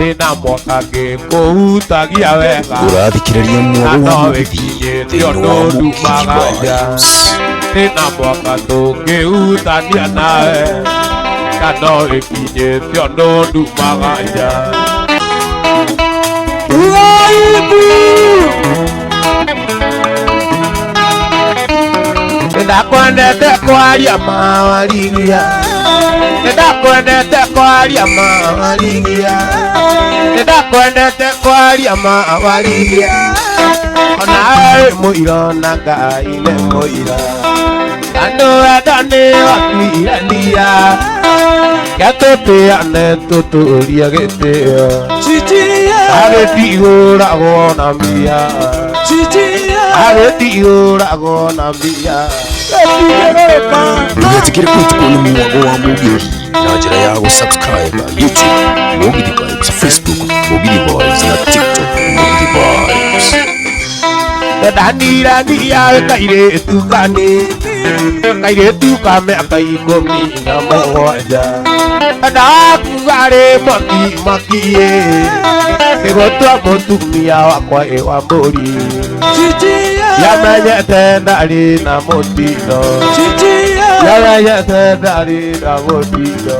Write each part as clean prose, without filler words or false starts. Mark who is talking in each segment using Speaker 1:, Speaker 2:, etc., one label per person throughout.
Speaker 1: Nina mwaka gĩkũhutagia wega
Speaker 2: ũrathikĩrĩria mwogo wa mũgithi
Speaker 1: thĩinĩ wa Mũgithi Vibes. Nina mwaka tũngĩhutania nawe na no ĩkinyĩte ũndũ ndumaga nja. Ndakwendete kwaria mawarigia, ndakwendete kwaria mawarigia, ndakwendete kwaria mawarigia. Ona mũira na Ngai nĩ mũira, andũ enda nĩ wakuirania, gatũtĩane tũtũrie gĩtĩo, agĩtigũragwo na mbia, agĩtigũragwo na mbia.
Speaker 2: Nĩgetikĩre kũhĩtũkwo nĩ mwogo wa mũgithi na njĩra ya gũsubscribe YouTube Mũgithi Vibes, Facebook Mũgithi Vibes na TikTok Mũgithi Vibes.
Speaker 1: Ndaniragia kairĩtu kani, kairĩtu ka mĩaka 17, ndakuga rĩmwe makiĩ nĩgũtua mũtumia wakwa wa mbũri, yamenyete ndarĩ na mũtino, yamenyete ndarĩ na mũtino.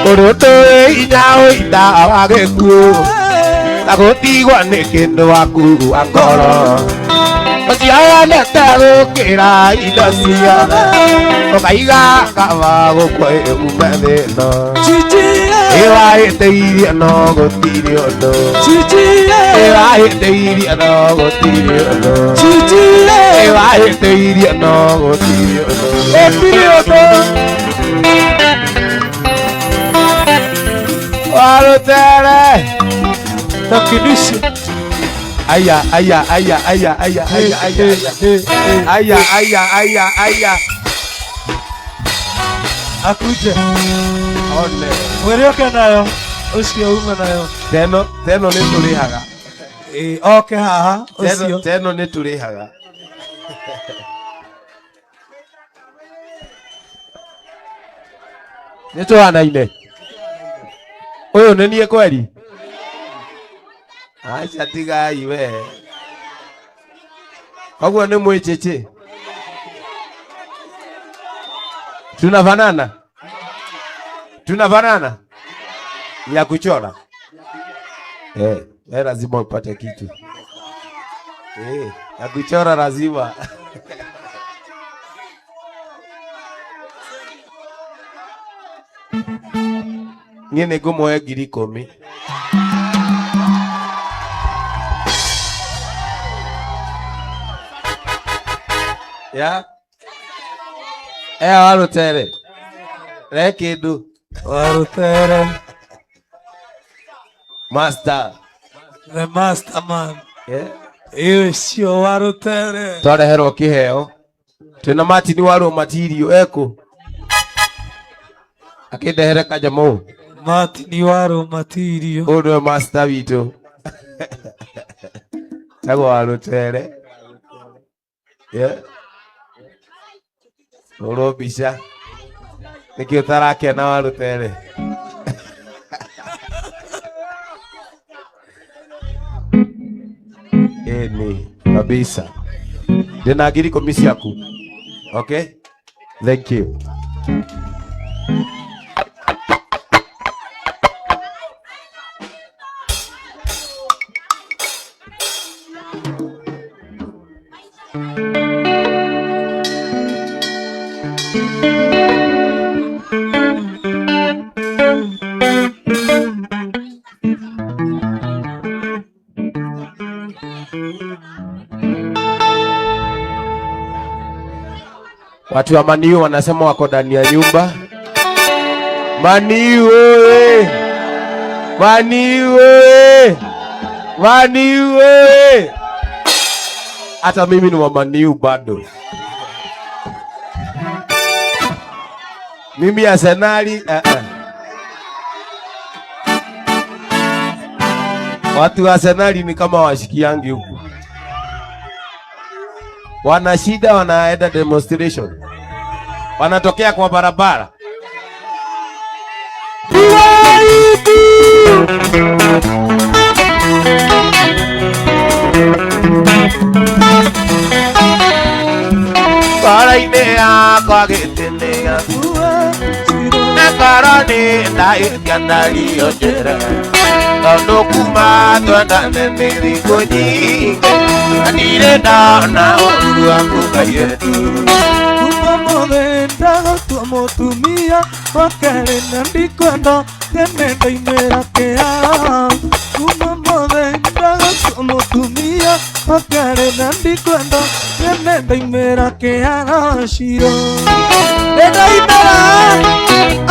Speaker 1: Ũrũtũĩ inya ũita wa gĩkuũ na gũtigwo nĩ kĩndũ wakuua ngoro, ũciaganĩte gũkĩra indo ciothe, ũkaiga kaba gũkũ ume thĩno, ĩwahĩtĩirie no gũtirĩ ũndũ, ĩwahĩtĩirie no gũtirĩ ũndũ, ĩwahĩtĩirie no gũtirĩ ũndũ, gũtirĩ ũndũ. Warutere Tokinushi. Aya. Akuje. One.
Speaker 3: Werioke nayo. Ucio uma nayo.
Speaker 1: Teno nĩ tũrĩhaga.
Speaker 3: Okay haha. Ucio.
Speaker 1: Teno nĩ tũrĩhaga. Nĩ tũhanaine. Oyo nĩ niĩ kweli? Acha tigai we. Koguo nĩ mwĩchĩchĩ. Tunafanana? Tunafanana? Ya kuchora? Lazima upate kitu. Ya kuchora lazima. Ngine ngũmũhe 10,000. Ya? Warutere. Re kĩndũ.
Speaker 3: Warutere.
Speaker 1: Master.
Speaker 3: The master man. Ucio Warutere.
Speaker 1: Twareherwo kĩheo. Twĩna Martin Waru Matirio eko. Akĩndehere kanyamũ.
Speaker 3: Martin Waru Matirio.
Speaker 1: Ũndũ master witũ. Tagwo Warutere. Ũrũ mbica. Nĩkĩ ũtarakena Warutere? Ni kabisa. Ndĩna 10,000 ciaku. Okay? Thank you. Watu wa Maniu wanasema wako ndani ya nyumba. Maniu oye! Maniu oye! Maniu oye! Hata mimi ni wa Maniu bado. Mimi Arsenali Watu wa Arsenal ni kama washikiangi huku. Wana shida, wanaenda demonstration. Wanatokea kwa barabara. Para idea kwa getenea. Karani ndai yandali ojera. Tondo kuma toanda nendiri koji. Anire na oru akukayedu.
Speaker 3: Kumamodenda tuamotumia wakare nandi kwenda tenenda imera kea. Kumamodenda tuamotumia wakare nandi kwenda tenenda imera kea shiro. Tenenda imera.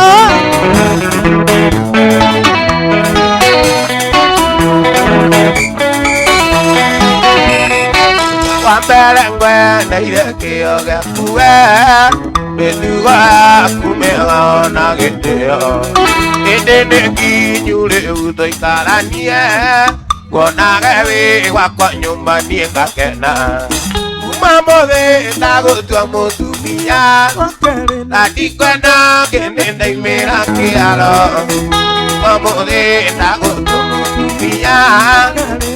Speaker 1: Wambelengwe nairekioga kuwe Benuwa kumela na geteo Edene kinyure utoikaranie Wonagewe wako nyumba nienga kena Umamode nagotua mutumia Nadikwena kenenda imera kialo Umamode nagotua mutumia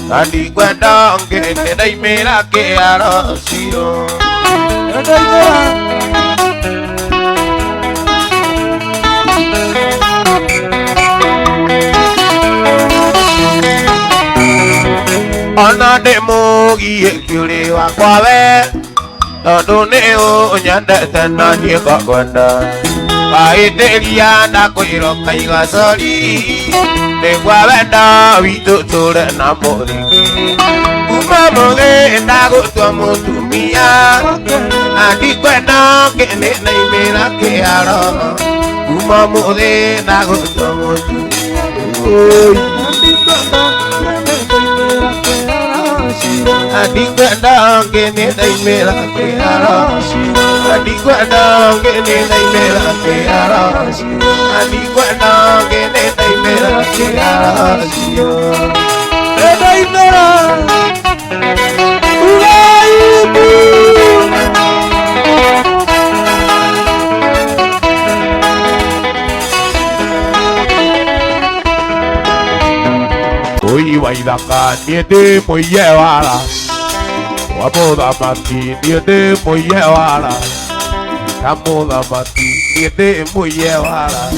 Speaker 1: Nadikwena kenenda imera kialo Shiro Ona demogi ekule wakwawe Tondo neo nyandete na nieka kwenda Waiteria na kuiroka igasori Negwawe na witutule na moriki Umamoge na gutua mutumia Andikwena kene na imera kiaro Umamoge na gutua mutumia Adikwenda ngene na imera kiaro Adikwenda ngene na imera kiaro Adikwenda ngene na imera kiaro
Speaker 3: Tenenda imera
Speaker 1: Oi waidaka niete moye wala Wamoda mati niete moye wala Kamoda mati niete moye wala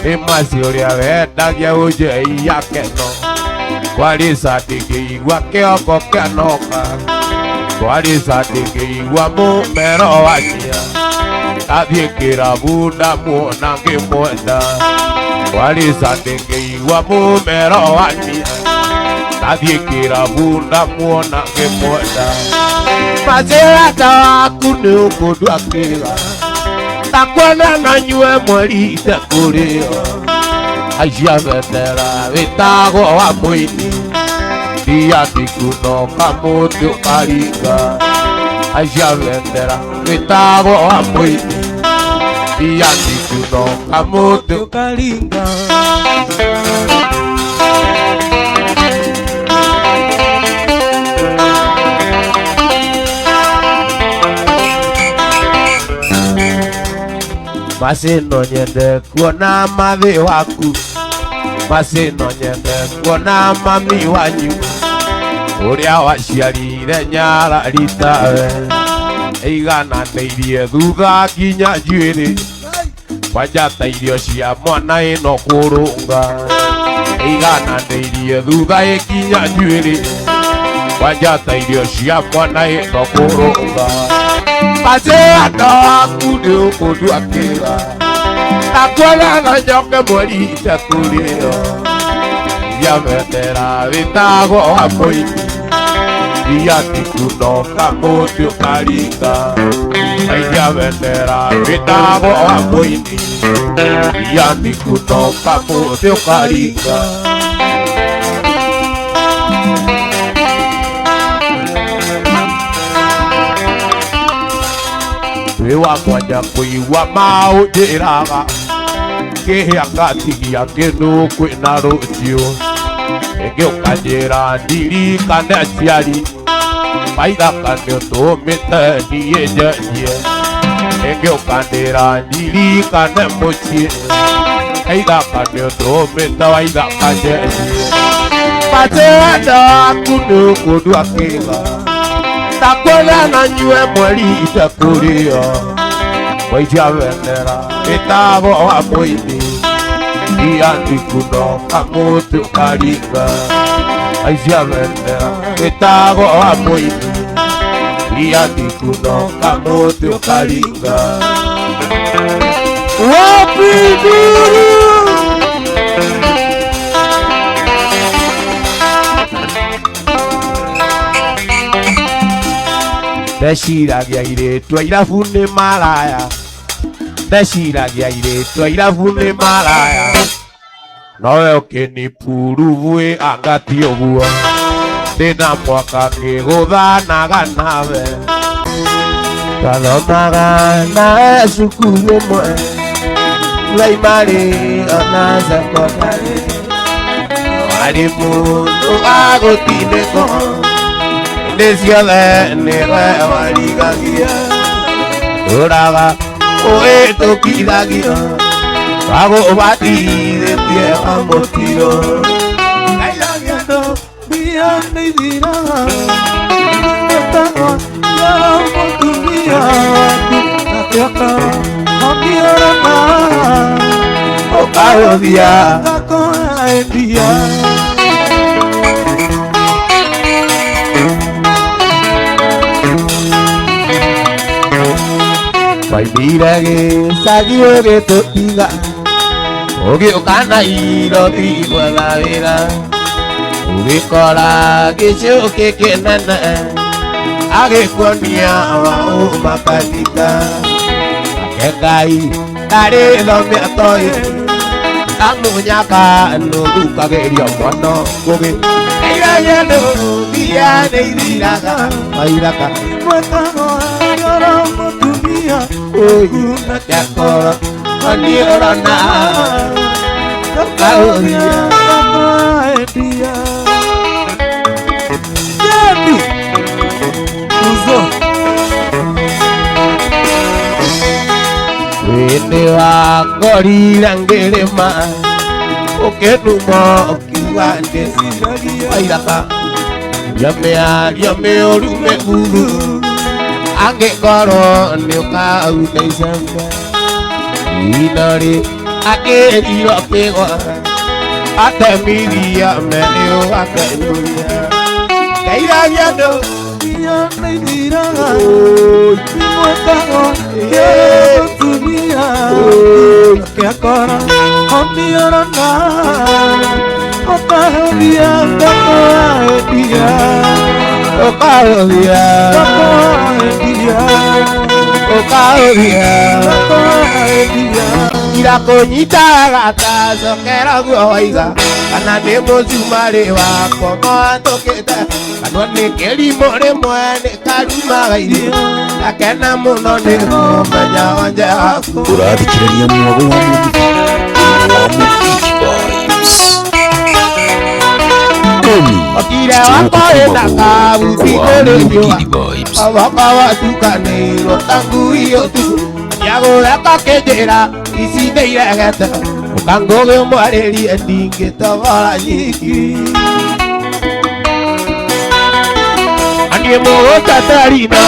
Speaker 1: Emasiori avenda kia uje yake no Kwali sadiki igwa keoko kanoka Kwali sadiki igwa mumero wachia Tathikira bunda muona ngimwenda Kwali sadiki igwa mumero wachia Tathikira bunda muona ngimwenda Mazirata waku ni ukudu akiga Takwena na nyue mweri itekulio Aisha vendera vitago wa mwini Dia tikuno kamutu karinga Aisha vendera vitago wa mwini Dia tikuno kamutu
Speaker 3: karinga
Speaker 1: Masino nyende kuona mavi waku Masino nyende kuona mami wanyu Uria waciarire nyara ritawe Eigana neirie thutha nginya njuĩrĩ Wanjata irio cia mwana ĩno kũrũnga Eigana neirie thutha ĩkinya njuĩrĩ Wanjata irio cia mwana ĩno kũrũnga Mazirata waku nĩ ũkũndu akiga Takwena na njoke mweri itekulio Ia vendera vitago wa mwini Ia tikuno kamutu karinga Ia vendera vitago wa mwini Ia tikuno kamutu karinga Wewa kwanja kuiwa maunjiraga Kihia ngatigia kindu kwina rucio Enge ukajira ndirikane aciari maithaka nĩũtũmĩte niĩ njenjie. Enge ukandĩra ndirikane mũciĩ maithaka nĩũtũmĩte waithaka njenjie. Matenda waku nĩũkũndua kĩga na kwĩrana nyue mweri itakũrĩo. Waicia bendera ĩtagwo wa mũini iandikuno kamũtĩ ũkaringa. Waicia bendera ĩtagwo wa mũini iandikuno kamũtĩ ũkaringa. Wapinduru ndeciragia airĩtu a irabu nĩ maraya, ndeciragia airĩtu a irabu nĩ maraya, nowe ũkĩnipurubu anga ti ũguo. Ndĩna mwaka ngĩgũthanaga nawe, twathomaga nawe cukuru ĩmwe primary ona secondary. Warĩ mũndũ wa gũtinĩko hĩndĩ ciothe nĩwe warigagia. Tũraga ũhĩtũkithagio wagũbatithĩtie wa mũtiro. Ngairagia ndo mbia nĩ ithiraga ĩtagwo ya mũtumia waku na kĩoka ũkĩorana ũkahũthia ngakoya endia. Waimire gĩcagi ũgĩtũtiga ũgĩũka na iroti gwetha wĩra, ũgĩkora gĩcũkĩ kĩnene agĩkuonia waũmakatika. Nake Ngai ndarĩ thomia toĩ amũnyaka nũthukagĩrio mũno ngũgĩ. Ngairagia ndo mbia nĩ ithiraga maithaka mwetagwo yoro mũtumia ũyuna kĩakoro oniorona ũkahũthia endia. Jebi uzo wĩndĩ wa ngorira ngĩrĩma ũkĩnduma ũkiuga ndĩciragia maithaka. Mĩario mĩũru mĩhuru angĩkorwo nĩũkaruta icembe inarĩ akĩrirwo kĩgwa atemiria menĩũ akenyũria. Ngairagia ndo mbia nĩ ithiraga mwetagwo ya mũtumia kĩakora ũniorana ũkahũthia ngakoya endia. Ũkahũthia ngakoya endia, ũkahũthia ngakoya endia. Ira kũnyitaga ta cokera guo waiga kana nĩ mũcumarĩ wakwa mwatũkĩte kanua nĩ kĩrimũ rĩmwe nĩ karumaga irio akena mũno nĩ kũmenya onje waku.
Speaker 2: Ũrathikĩrĩria mwogo wa Mũgithi Vibes.
Speaker 1: Okire wakwa wĩna kabuti kũrĩnyua awaka watukanĩirwo tangu iyo tu yagũtheka kĩnjĩra ici nĩ iregete ũkangũgĩ mwarĩrie ndingĩtobora nyiki. Aniĩ mũgũtatari na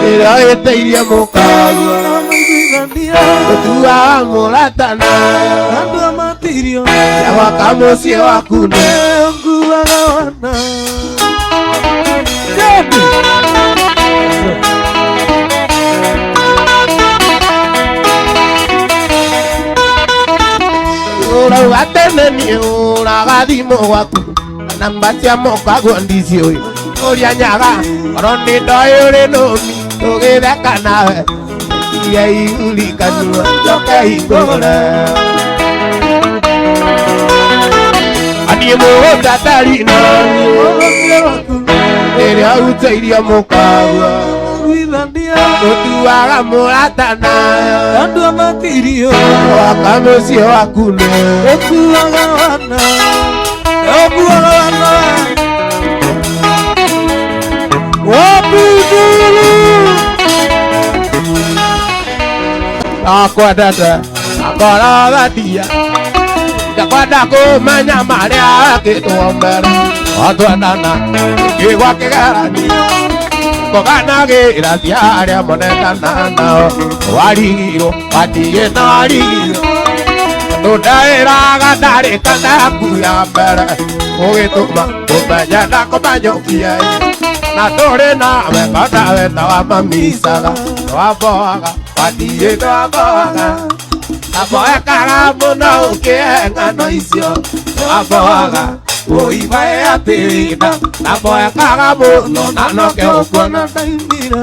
Speaker 1: rĩrĩa wĩtĩirie mũkagua ũtuaga mũratana yagwaka mũciĩ waku nĩũnguaga wana. Ũrauga tene nĩũraga thimũ gwaku namba cia mũkagua ndiciũĩ ũria nyaga oro nĩ ndoĩ ũrĩ nũmi tũgĩtheka nawe iria igurikanua njoke hingũre. Aniĩ mũgũtatari na rĩrĩa ũrutĩirie mũkagua ũtuaga mũratana andũ amatirio waka mũciĩ waku nĩ ũkuaga wana.
Speaker 3: Wana Yabuana Wapidulu
Speaker 1: Aqua dada Agora vadia Dakwada kumenya maria kituombera Otwanana Kigwa kigarani Kogana giracia aria monekana nao Warigiro Watige na warigiro Tudairaga ndarikana kuya mbere Ugituma kumenya na kumanyokia Na turi nawe kona weta wa mamisaga Wamboaga Watige na wamboaga Naboekaga muno ukieng'ano icio Naboaga Uibae atirina Naboekaga muno nanoke ukuona ndaimira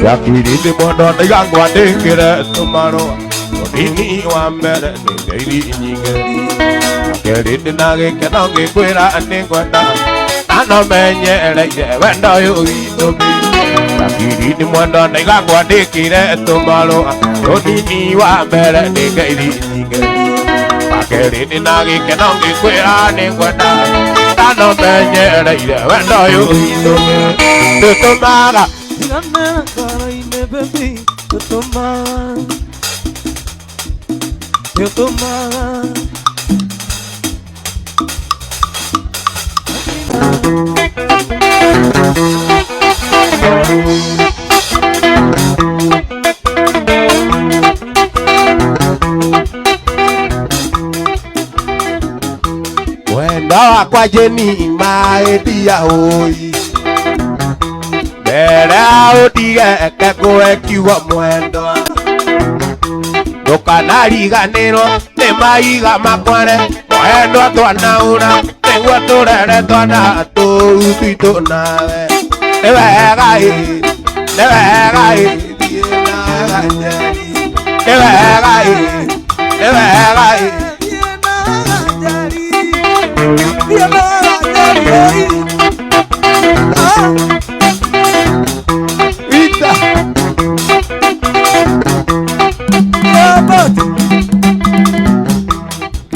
Speaker 1: Yakirindi muno ndigangwa ndikire tumarua Unini wa mbere ningeiri nyingeri Yakirindi na gikeno ngikwira ningwenda Nano menyereire wendo uyu witumi Yakirindi muno ndigangwa ndikire tumarua Unini wa mbere ningeiri nyingeri Yakirindi na gikeno ngikwira ningwenda Nano menyereire wendo uyu witumi Tutumaga
Speaker 3: Nana karaine baby Tutumaga Tutumaga
Speaker 1: Wendo wakwa Jeni maedia oi Mbere utigeke kuekiwa mwendo Ndukanariganirwo ni maiga makware Mwendo twanaura niguo turere twana tũu twitũ nawe Nĩ wega nĩ wega thiĩ na Njeri Nĩ wega nĩ wega Vita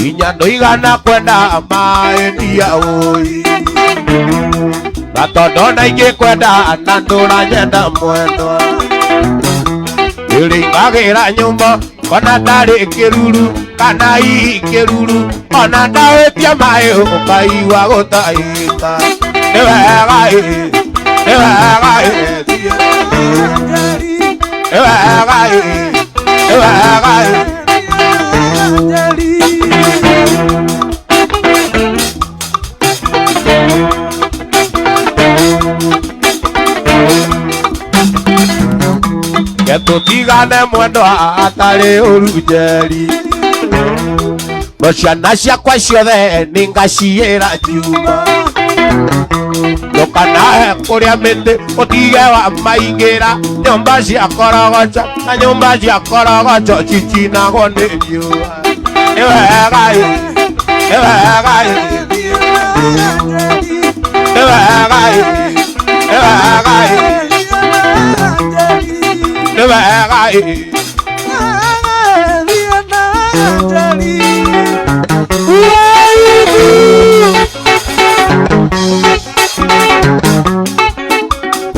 Speaker 1: Inya ndoigana kwenda maendia oi Na tondu na ingi kwenda na nduranyenda mwendwa Iringagira nyumba Ona ndari kiruru kana ii kiruru Ona ndawitia mai ukaiwa gutahika Nĩ wega nĩ wega Nĩ wega nĩ wega Tutigane mwendwa atari urujeri No ciana ciakwa ciothe ningaciira ngiuma Ndukanahe kuria miti utige wa maingira Nyumba cia korogoco na nyumba cia korogoco citinagwo ni riua Nĩ wega nĩ wega nĩ wega nĩ wega Nĩ wega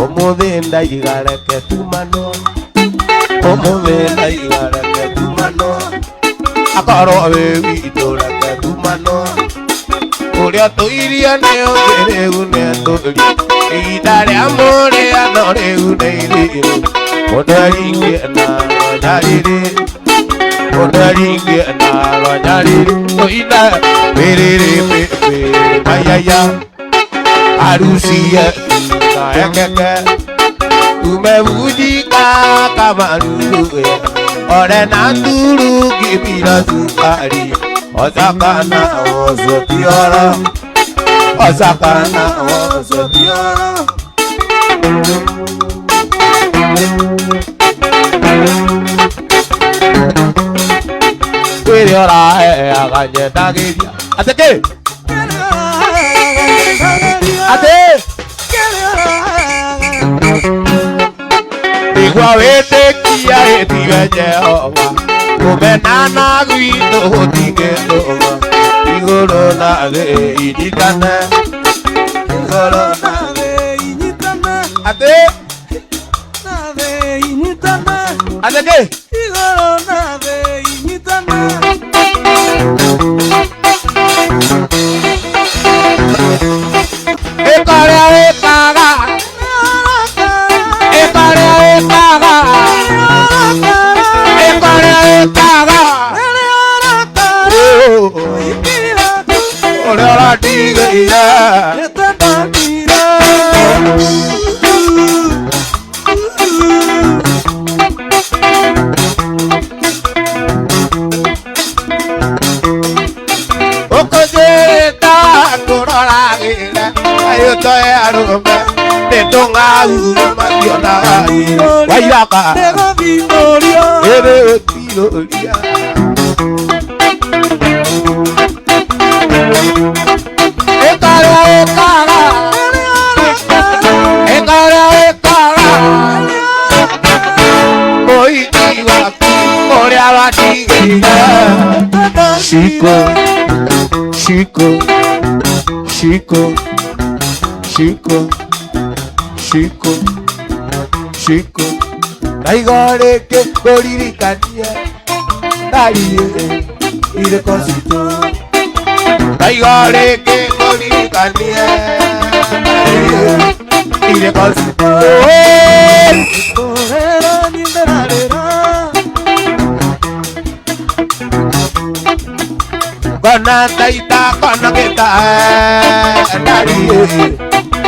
Speaker 1: Ũmũthĩ ndaiga reke tumano Ũmũthĩ ndaiga reke tumano Akorwo wĩ witũ reke tumano Ũrĩa tũirio nĩ ũngĩrĩu nĩ tũri Ihinda rĩa mũrĩano rĩu nĩ iriru Mũndũ aringie na ronyarĩrĩ Mũndũ aringie na ronyarĩrĩ Tũina wĩrĩrĩ mayaya Harusi yetu na ekeke Tumevunjika kama lulu Ore na nduru kibira sukari Osakana oso tiara Osakana oso tiara Kwiri ora aganyetagiria Ateke Ate Igua wĩtĩkia ĩtige Jehova Kũmenana gwitũ gũtingĩtũma igoro na thĩ inyitane, igoro na thĩ
Speaker 3: inyitane,
Speaker 1: atĩ
Speaker 3: na thĩ inyitane,
Speaker 1: atĩ kĩ
Speaker 3: igoro na thĩ inyitane.
Speaker 1: ĩkorĩa ĩkaga, ĩkorĩa ĩkaga, ĩkorĩa ĩkaga, ũrĩa ũratigĩire ũkũnjĩta ngũroragĩre ayũtoe arũme nĩtũng'au makĩonaga wairaka ĩrĩ ũtirũria ĩkarĩa ĩkaga, ĩkarĩa ĩkaga mũhiki waku ũrĩa watigĩire Chico, Chico, Chico, Chico, Chico, Chico. Naigoreke kuririkania ndariye ireko citũ. Naigoreke kuririkania ndariye ireko citũ. Kana taita kana kita ndariye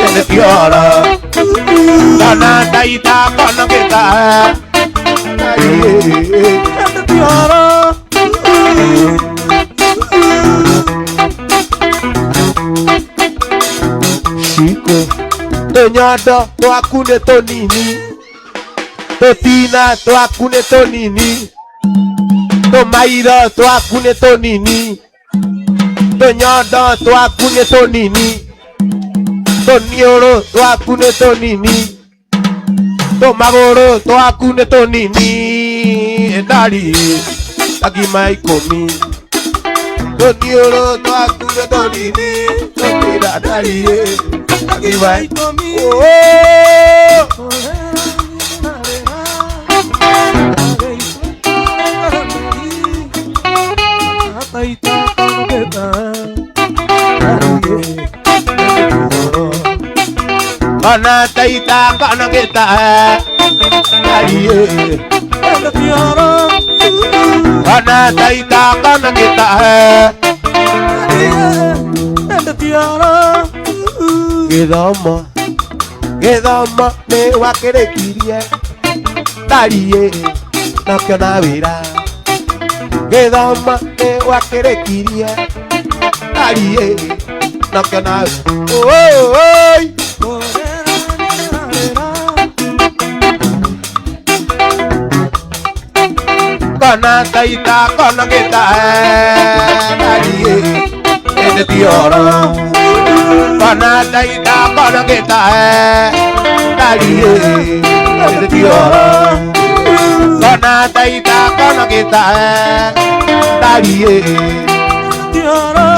Speaker 1: ene tiora. Kana taita kana kita ndariye ene tiora. Chico, tonyondo twaku nĩ tũnini, tũtina twaku nĩ tũnini, tũmaitho twaku nĩ tũnini, tũnyondo twaku nĩ tũnini, tũniũrũ twaku nĩ tũnini, tũmagũrũ twaku nĩ tũnini, ndari agima ikũmi, tũniũrũ twaku nĩ tũnini, tũtira ndari agima ikũmi. Kana taita kana kita ndariye ene tiora. Kana taita kana kita ene tiora. Gĩthomo, gĩthomo nĩ wakĩrĩkirie ndariye nakĩo na wĩra. Gĩthomo nĩ wakĩrĩkirie ndariye nakĩo na wĩra. Kana taita kana kita ndariye ene tiora. Kana taita kana kita ndariye ene tiora. Kana taita kana kita ndariye tiora.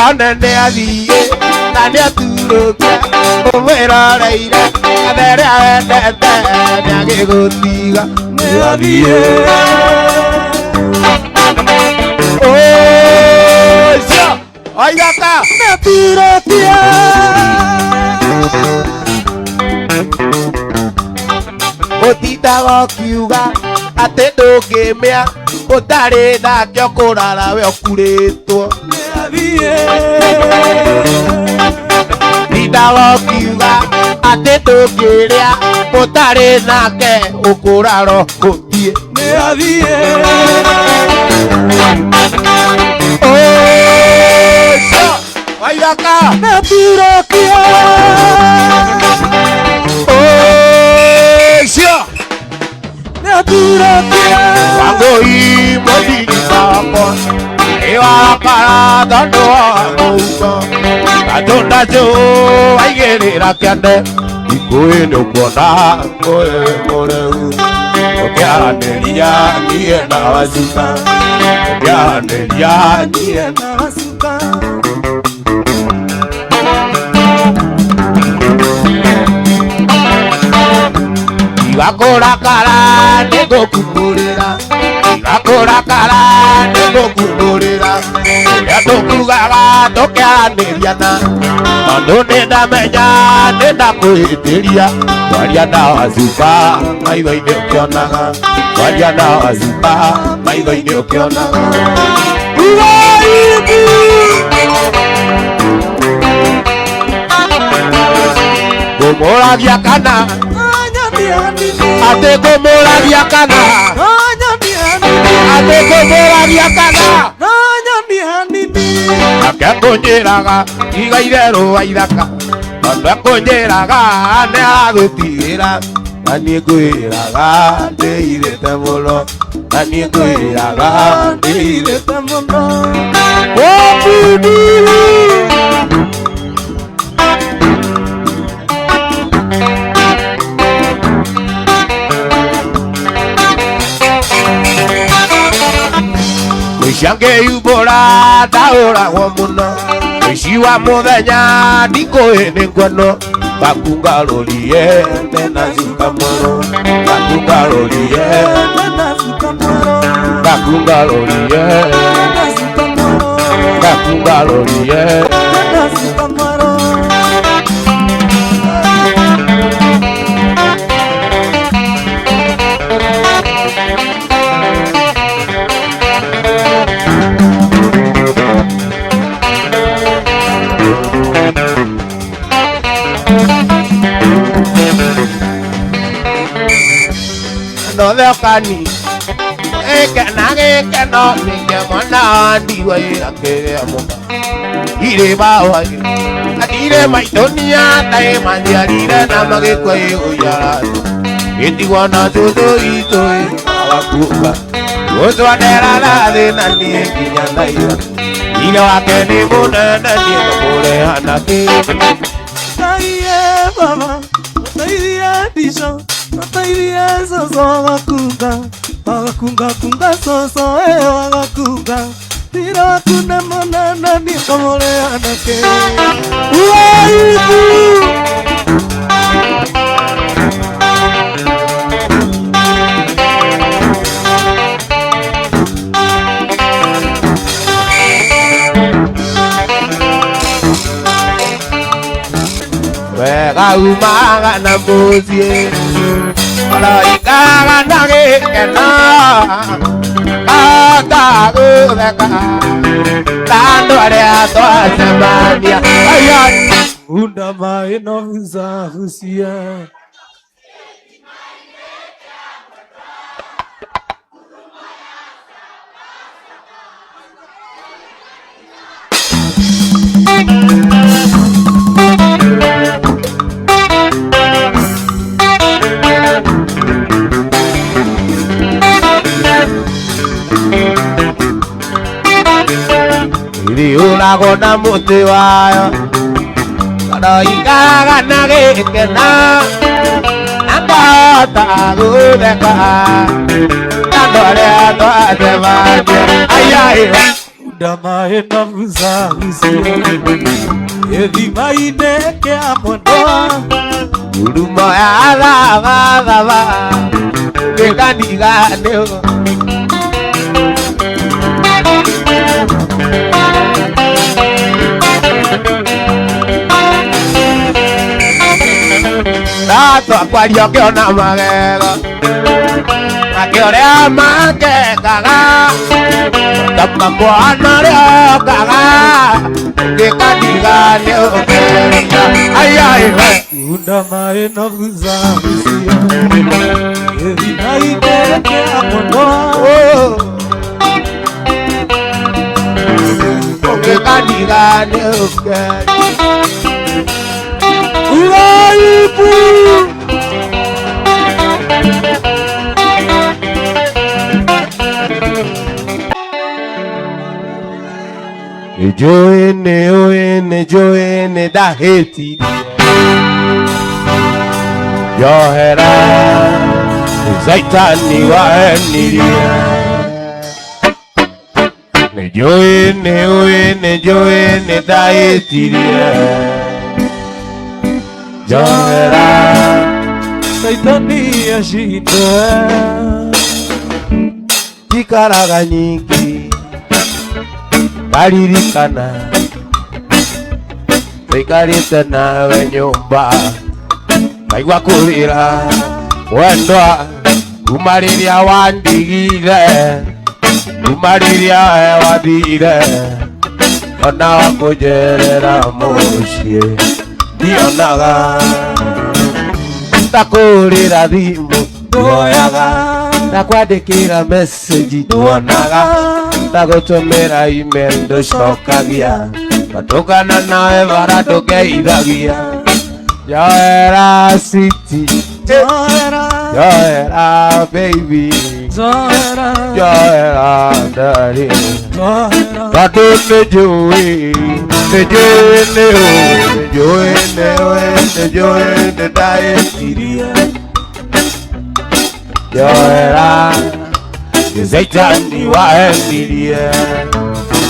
Speaker 1: Anene athiĩ na nĩaturũkia ũmwĩroreire athere awendete nĩagĩgũtiga nĩathiĩ. Ũcio oigaka nĩaturũkia ũtindaga ũkiuga atĩ ndũngĩmĩa ũtarĩ nake ũkũrara we ũkurĩtwo. Tindaga ũkiuga atĩ ndũngĩrĩa ũtarĩ nake ũkũrara ũthiĩ. Ũcio waigaka nĩaturũkia. Ũcio Wango hii modini sako Ewa para tondo mouko Katonda jo aigerera kiande Ikoe nukona koe moreu Okianeria niye na wasuka Okianeria niye na wasuka Igakorakara nego kumurira Igakorakara nego kumurira Uria tukugaga tukianiriana Tondu nindamenya nindakwihitiria Waria na wacuka maitho-ini ukionaga Waria na wacuka maitho-ini ukionaga Kumuragia kana Ate kumuragia kana Ate kumuragia kana Ake kunjiraga Igaitherũ wa ithaka Tondu ekunjiraga Nĩagũtigĩra Na niĩ ngwĩraga Ndĩirĩte mũno Na niĩ ngwĩraga Ndĩirĩte mũno Shange yubora daora womuno Ishiwa muthenya ndikoe ningono Bakungarorie nena zukamoro Bakungarorie nena zukamoro Bakungarorie nena zukamoro Bakungarorie nena zukamoro No veo cani que nadie que no ni que mona digo que amo ire bawa ire maitonia tai mandia ire na mage kwe uyara indi wana todo ito awakuka ozo adera la de nani kinyanda ira ire wake ni mona nani kore anake
Speaker 3: Taiye baba taiye disho Taiye soso wagakunga kunga soso wagakunga Tira kuna mona nani kamore anake
Speaker 1: Wega umaga na muzie Olo ikaga nage kena Ata uveka Tando area toa semania Ayani
Speaker 3: Unda maeno huza husia
Speaker 1: Ulago na muti wayo Kado ikaga nage kena Nakata gudeka Tandore ato adevanye Ayayi
Speaker 3: Damae na muza husia Evi maine ke amono
Speaker 1: Urumo ya adava Kekaniga neo Tato akwario kiona magego Akiorea makekaga Tama mwana leo kaga Kekaniga neo keria Ayayi
Speaker 3: Unda maena vuza husia Evi maine ke amono
Speaker 1: Kekaniga neo keria Nĩnjũĩ ndahĩtirie njohera Saitani wahenirie. Nĩnjũĩ ndahĩtirie njohera
Speaker 3: Saitani ashinde.
Speaker 1: Tikaraga nyingi ngaririkana tũikarĩte nawe nyũmba ngaigua kũrĩra wendwa kuma rĩrĩa wandigire, kuma rĩrĩa wathire, ona wakũnjerera mũciĩ ndionaga, ndakũrĩra thimũ nduoyaga, ndakwandĩkĩra message nduonaga, ndagũtũmĩra email ndũcokagia, ngatũkana nawe bara ndũngeithagia. Njohera city, njohera baby, njohera ndari, tondũ nĩnjũĩ ndahĩtirie njohera Saitani wahenirie.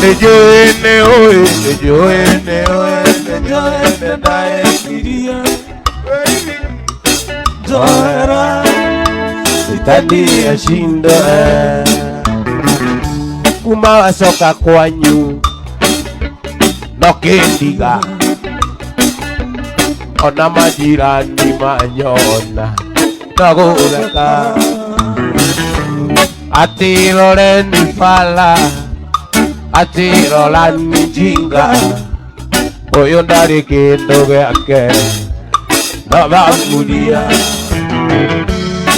Speaker 1: Nĩnjũĩ ndahĩtirie njohera Saitani ashinde. Kuma wacoka kwanyu no kĩndiga, ona majirani manyona no gũtheka, ati roreni fala, ati rorani njinga, ũyũ ndarĩ kĩndũ gĩake no bamburia,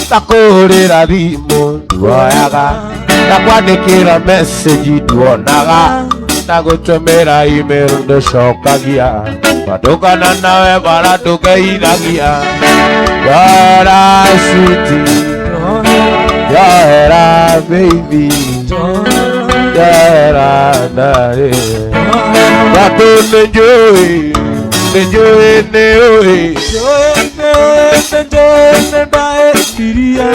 Speaker 1: ndakũhũrĩra thimũ nduoyaga, ndakwandĩkĩra message nduonaga, ndagũtũmĩra email ndũcokagia, ngatũkana nawe bara ndũngeithagia. Njohera sweetie, njohera baby, njohera ndari, tondũ nĩnjũĩ ndahĩtirie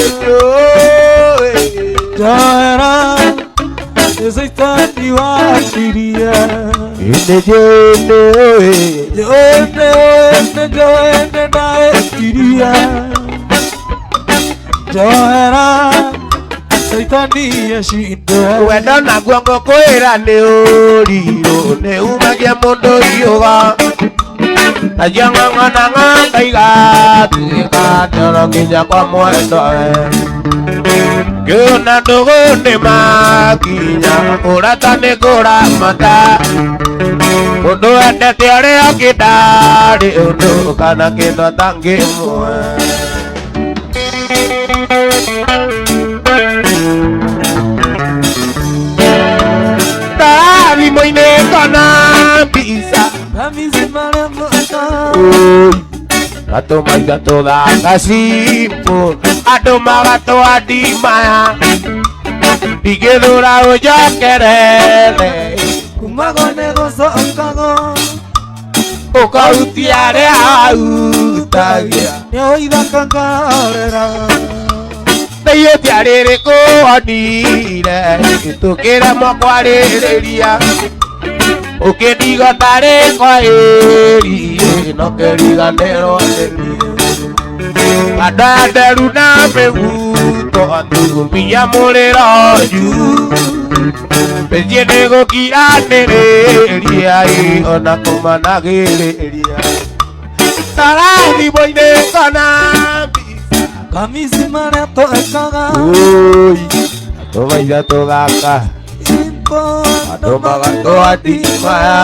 Speaker 1: njohera Saitani wahenirie. Nĩnjũĩ ndahĩtirie njohera Saitani ashinde. Wendo naguo ngũkwĩra nĩ ũrirũ, nĩumagia mũndũ iũga, nacio ng'ang'anaga ngaiga tuĩka ndoro nginya kwa mwendowe, ngĩona ndũgũ nĩmakinya ũrata nĩ kũramata, mũndũ endete ũrĩa ũngĩ ndarĩ ũndũ kana kĩndũ atangĩmwe. Thimũ-inĩ kana mbica gatũmaitha tũthaka simple, andũ magatwandimaya, ndigĩthũra ũnjokerere,
Speaker 3: kumago nĩ gũcokago
Speaker 1: ũkahutia arĩa wahutagia,
Speaker 3: nĩũithaka ngarera
Speaker 1: nĩihĩtia rĩrĩkũ wonire gĩtũkĩremwo kwarĩrĩria, ũkĩndigo tarĩ kwahĩri no kĩriganĩrwo nĩniĩ, andũ nderu na mĩguto atumia mũrĩro njuru, mĩciĩ nĩgũkiranĩrĩria ona kũmanagĩrĩria, tara thimũ-inĩ kana
Speaker 3: kamisi marĩa twekaga
Speaker 1: tũmaitha tũthaka andũ magatwandimaya,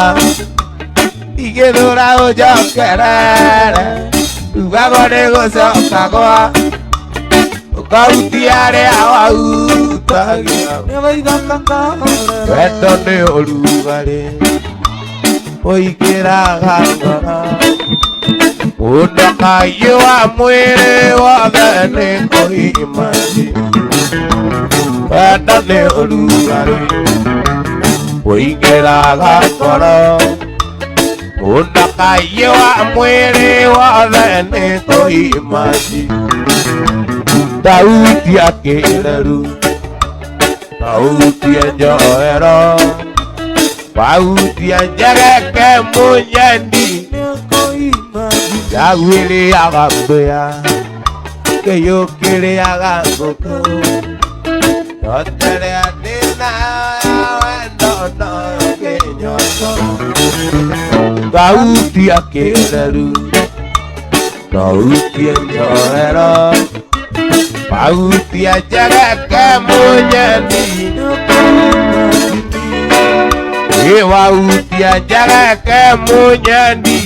Speaker 1: igĩthũra ũnjokerere, ugagwo nĩ gũcokagwa, ũkahutia arĩa wahutagia,
Speaker 3: nĩũithaka ngarera
Speaker 1: wendo nĩ ũrugarĩ ũingĩraga ngoro, mũndũ kaiyũa mwĩrĩ wothe nĩ kũhimania, wendo nĩ ũrugarĩ Kuingĩraga ngoro Una kaĩ wa mwĩrĩ wothe nĩ kũimaji Thauti ya kĩreru Thauti ya njohero Thauti ya njegeke mũnyendi Yagwĩrĩaga mbĩa Kĩyũkĩrĩaga ngũkũ Yotere adina wendo no kĩnyoto Thauti ya kĩreru Thauti ya njohero Thauti ya njegeke mũnyendi Thauti ya njegeke mũnyendi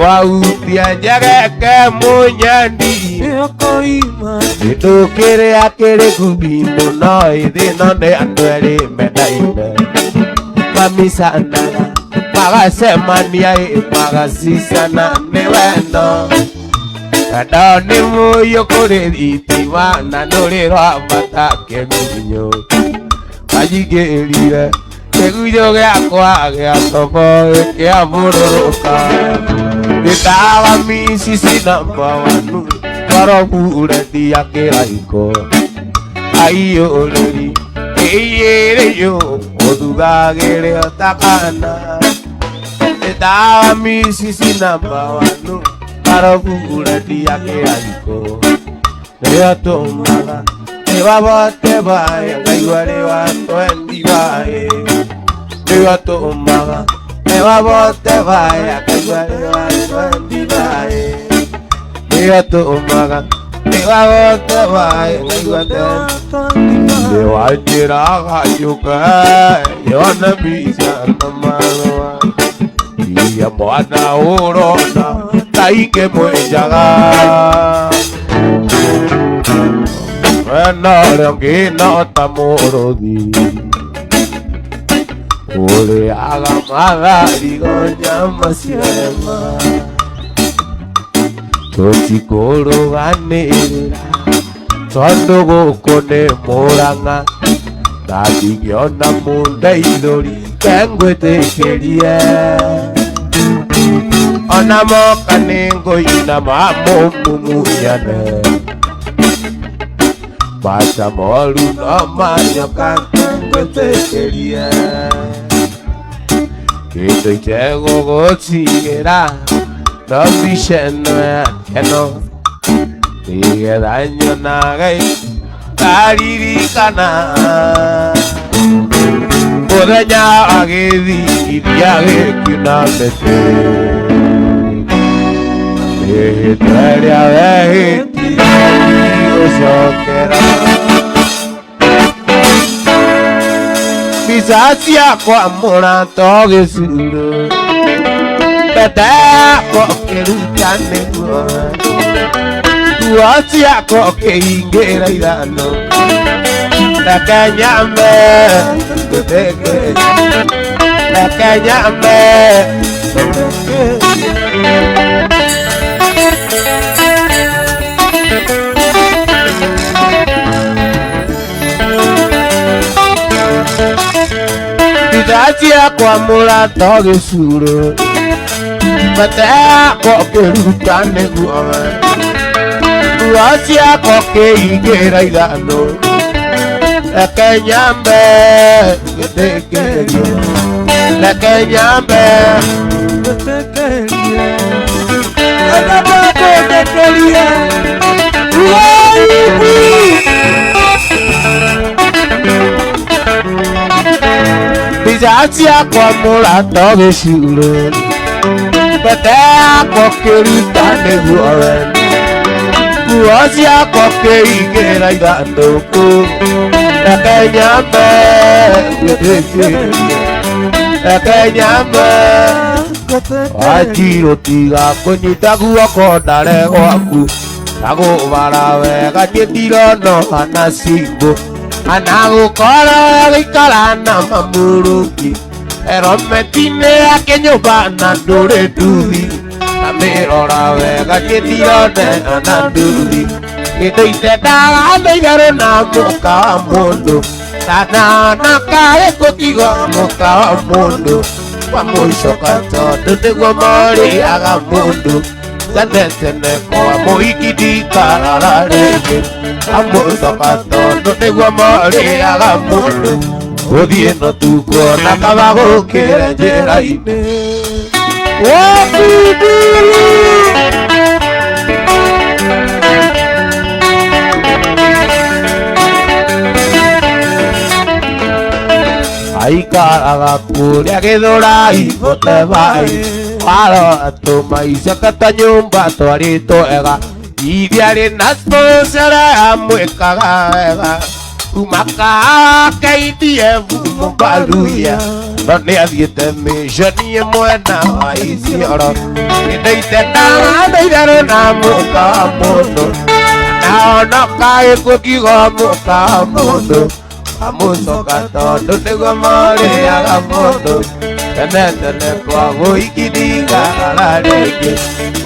Speaker 1: Thauti ya njegeke mũnyendi Kĩndũ kĩrĩa kĩrĩ nguthi mũno ĩthĩ no nĩ andũ erĩ mendaine Mamicanaga magacemania magacicana nĩ wendo Wendo nĩ mũiyũ kũrĩ thitima na ndũrĩ rwambata kĩgunyũ Wanyingĩrire kĩgunyũ gĩakwa gĩa tobo gĩkĩambũrũrũka Gĩtaga micici namba wanu Twarobũretia kĩraiko Aiyũrĩri ĩiyĩrĩyũ ũthugagĩre takana Gĩtaga micici namba wanu Twarobũretia kĩraiko Nĩyo tũmaga Nĩwabote bae ngaigua rĩwatwendi bae Nĩyo tũmaga Nĩwabote bae ngaigua rĩwatwendi bae Nĩyo tũmaga Nĩwabote bae ngaigua rĩwatwendi bae Nĩwanjĩraga njũke yone mbica na marũa Iria mwana ũrona kaingĩ mwĩnjaga Wena ũrĩa ũngĩnota mũrũthi Ũrĩaga matharigo nyama ciema Tũtikũrũganĩrĩra tondũ gũkũ nĩ Mũrang'a Na ndingĩona mũndeithũri kengwĩtĩkĩrie Ona moka nĩ ngũinama mũmumunyane Maca moru no manyoka ngwĩtĩkĩrie Kĩndũ itegũgũtigĩra no mbica ĩno ya keno Nĩgetha nyonage ngaririkana Mũthenya wa gĩthingithia gĩkiuna mĩtĩ Rĩhĩtwa rĩa wehĩtia gũcokera Mbica ciakwa mũrata gĩcuro Mbete yakwa ũkĩruta nĩguo Nguo ciakwa ũkĩhingĩra ithano Reke nyambe Reke nyambe Mbica ciakwa mũrata gĩcuro Mbete yakwa ũkĩruta nĩguo Nguo ciakwa ũkĩhingĩra ithano Reke nyambe gĩtĩkĩrio Reke nyambe gĩtĩkĩrio Reke gĩtĩkĩrio Mbica ciakwa mũrata gĩcuro Mbete yakwa ũkĩruta nĩguo Nguo ciakwa ũkĩhingĩra ithandũkũ Reke nyambe gĩtĩkĩrio Reke nyambe Wanjirũ tiga kũnyita guoko ndare gwaku Na gũbara wega niĩ ndirona hana cimbũ Ana gũkorwo gũikara na mamũrũki Helmet-inĩ yake nyũmba na ndũrĩ nduthi Na mĩrora wega niĩ ndirona hana nduthi Kĩndũ itendaga nĩ itherũ na mũka wa mũndũ Tana nakae kukigo muka mundu wa mucoka tondu niguo moriaga mundu tene tene kwa muikidi karara rĩngĩ amucoka tondu niguo moriaga mundu uthie no tukuona kaba gũkĩre njĩra-inĩ aikaraga kũrĩa Gĩthũrai Gũtebai warora tũmaica ta nyũmba twarĩtwo wega ithia rĩna sponsor amwĩkaga wega kuma KDF Mũmbaruya no nĩathiĩte mĩconi ĩmwe na wa Isiolo nĩndaitendaga itherũ na mũka wa mũndũ naonoka gĩkũkigo mũka wa mũndũ amucoka tondu niguo moriaga mundu tene tene kwa guikidingara rĩngĩ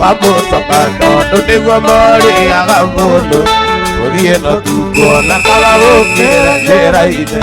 Speaker 1: amucoka tondu niguo moriaga mundu uthie no tukuona kaba gũkĩre njĩra-inĩ